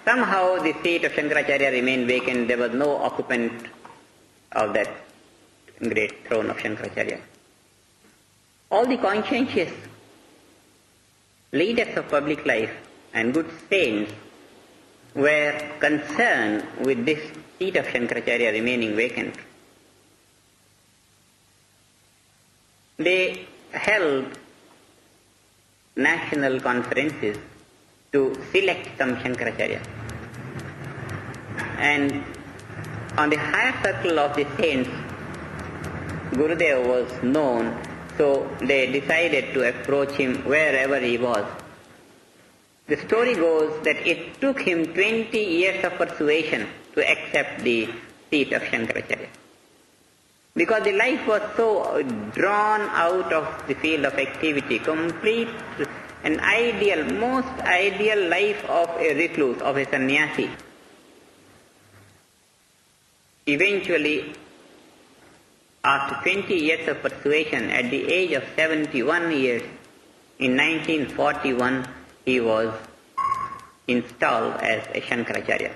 somehow the seat of Shankaracharya remained vacant. There was no occupant of that great throne of Shankaracharya. All the conscientious leaders of public life and good saints were concerned with this seat of Shankaracharya remaining vacant. They held national conferences to select some Shankaracharya. And on the higher circle of the saints, Gurudev was known, so they decided to approach him wherever he was. The story goes that it took him 20 years of persuasion to accept the seat of Shankaracharya. Because the life was so drawn out of the field of activity, complete an ideal, most ideal life of a recluse, of a sannyasi. Eventually, after 20 years of persuasion, at the age of 71 years, in 1941, he was installed as a Shankaracharya.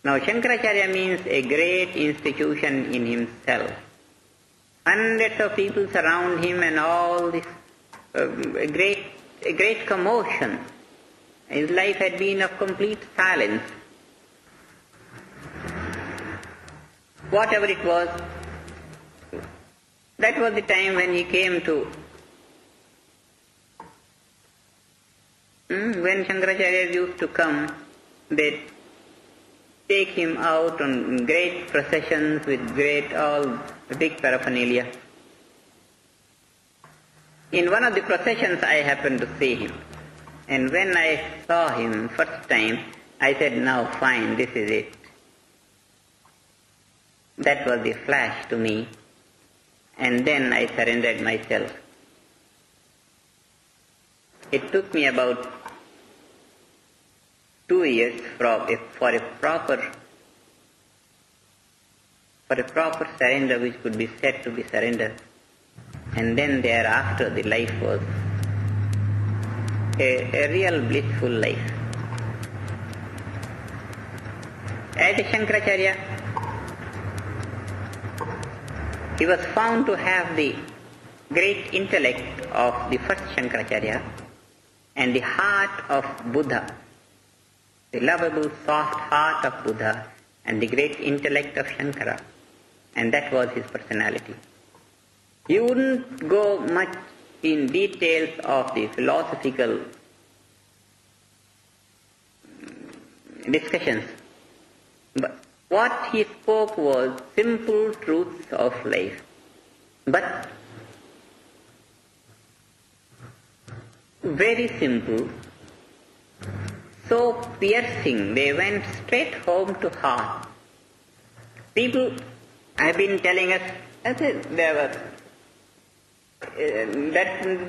Now, Shankaracharya means a great institution in himself. Hundreds of people surround him and all this, a great commotion. His life had been of complete silence. Whatever it was, that was the time when he came to, when Shankaracharya used to come, they'd take him out on great processions with big paraphernalia. In one of the processions I happened to see him. And when I saw him first time, I said, now fine, this is it. That was the flash to me. And then I surrendered myself. It took me about 2 years for a proper surrender which could be said to be surrender. And then thereafter the life was a real blissful life. As a Shankaracharya, he was found to have the great intellect of the first Shankaracharya and the heart of Buddha, the lovable, soft heart of Buddha and the great intellect of Shankara. And that was his personality. He wouldn't go much in details of the philosophical discussions, but what he spoke was simple truths of life. But very simple, so piercing, they went straight home to heart. People have been telling us that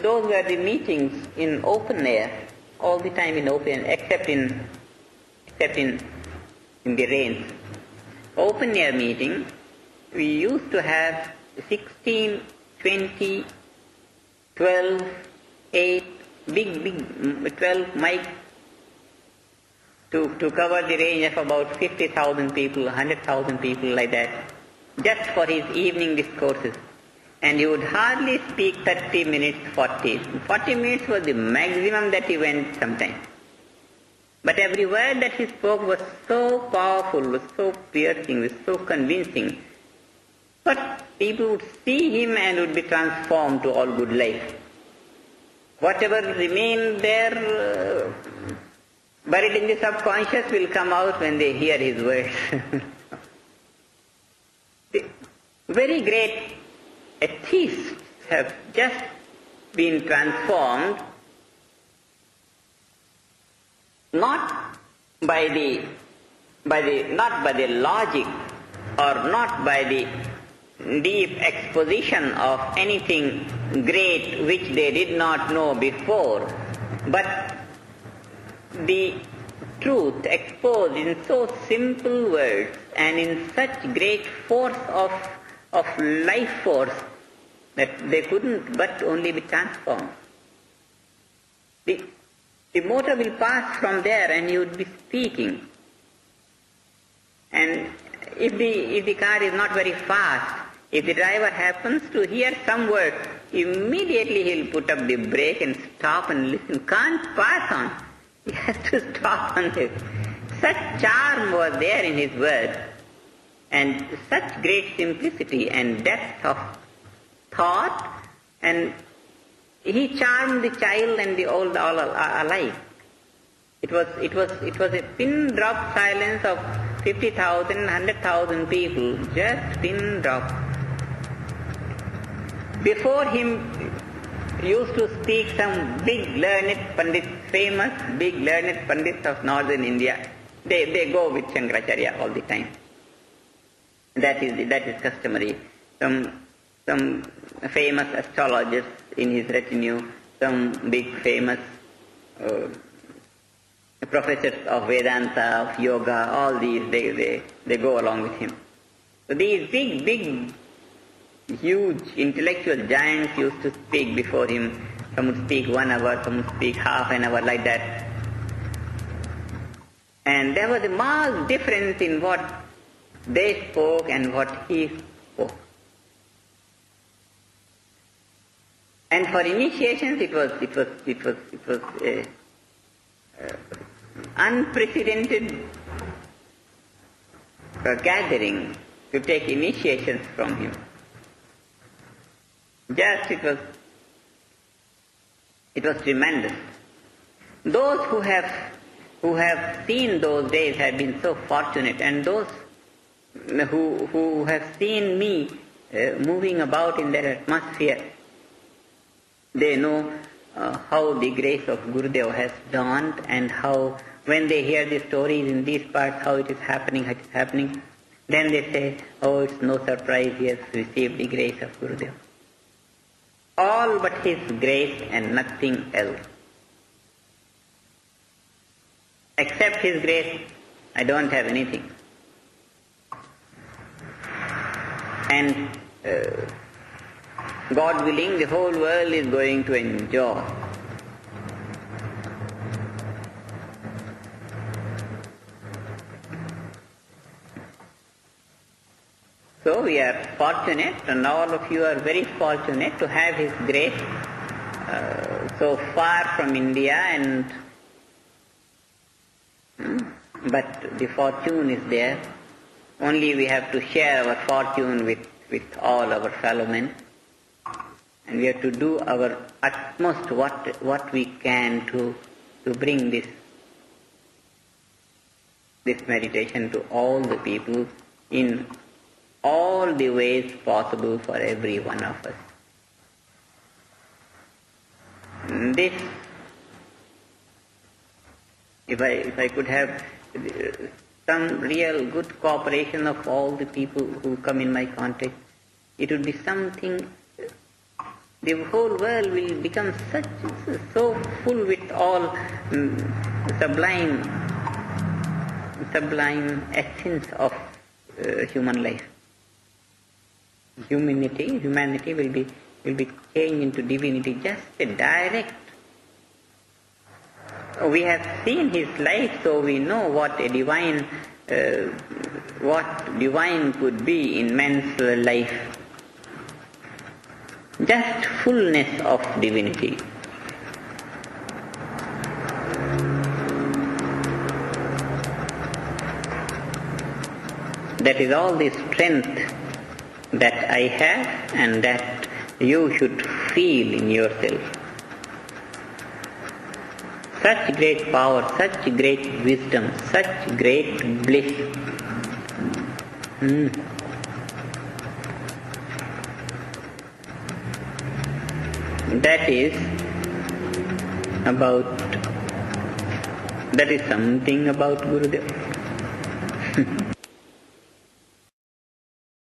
those were the meetings in open air, all the time in open air, except in the rains. Open air meeting, we used to have 16, 20, 12, 8, big 12 mics to cover the range of about 50,000 people, 100,000 people like that, just for his evening discourses. And he would hardly speak 30 minutes, 40. 40 minutes was the maximum that he went sometimes. But every word that he spoke was so powerful, was so piercing, was so convincing. But people would see him and would be transformed to all good life. Whatever remained there, buried in the subconscious, will come out when they hear his words. The very great atheists have just been transformed not by the logic or not by the deep exposition of anything great which they did not know before, but the truth exposed in so simple words and in such great force of life force that they couldn't but only be transformed. The motor will pass from there and you would be speaking. And if the car is not very fast, if the driver happens to hear some word, immediately he'll put up the brake and stop and listen. Can't pass on. He has to stop on this. Such charm was there in his words, and such great simplicity and depth of thought, and he charmed the child and the old all alike. It was a pin drop silence of 50,000, 100,000 people, just pin drop. Before him used to speak some big learned pandits, famous big learned pandits of northern India. They go with Shankaracharya all the time. That is customary. Some famous astrologers in his retinue, some big famous professors of Vedanta, of yoga, all these, they go along with him. So these big, huge intellectual giants used to speak before him. Some would speak 1 hour, some would speak half an hour, like that. And there was a marked difference in what they spoke and what he spoke. And for initiations, it was a unprecedented gathering to take initiations from him. Just it was tremendous. Those who have seen those days have been so fortunate, and those who have seen me moving about in that atmosphere, they know how the grace of Gurudev has dawned, and how when they hear the stories in these parts, how it is happening, then they say, oh, it's no surprise he has received the grace of Gurudev. All but his grace and nothing else. Except his grace, I don't have anything. And God willing, the whole world is going to enjoy. So we are fortunate, and all of you are very fortunate to have his grace so far from India, and but the fortune is there. Only we have to share our fortune with all our fellow men, and we have to do our utmost what we can to bring this meditation to all the people in all the ways possible for every one of us. This, if I could have some real good cooperation of all the people who come in my contact, it would be something. The whole world will become so full with all sublime essence of human life. Humanity will be changed into divinity, just a direct. We have seen his life, so we know what divine could be in man's life. Just fullness of divinity. That is all the strength that I have, and that you should feel in yourself. Such great power, such great wisdom, such great bliss. That is something about Gurudev.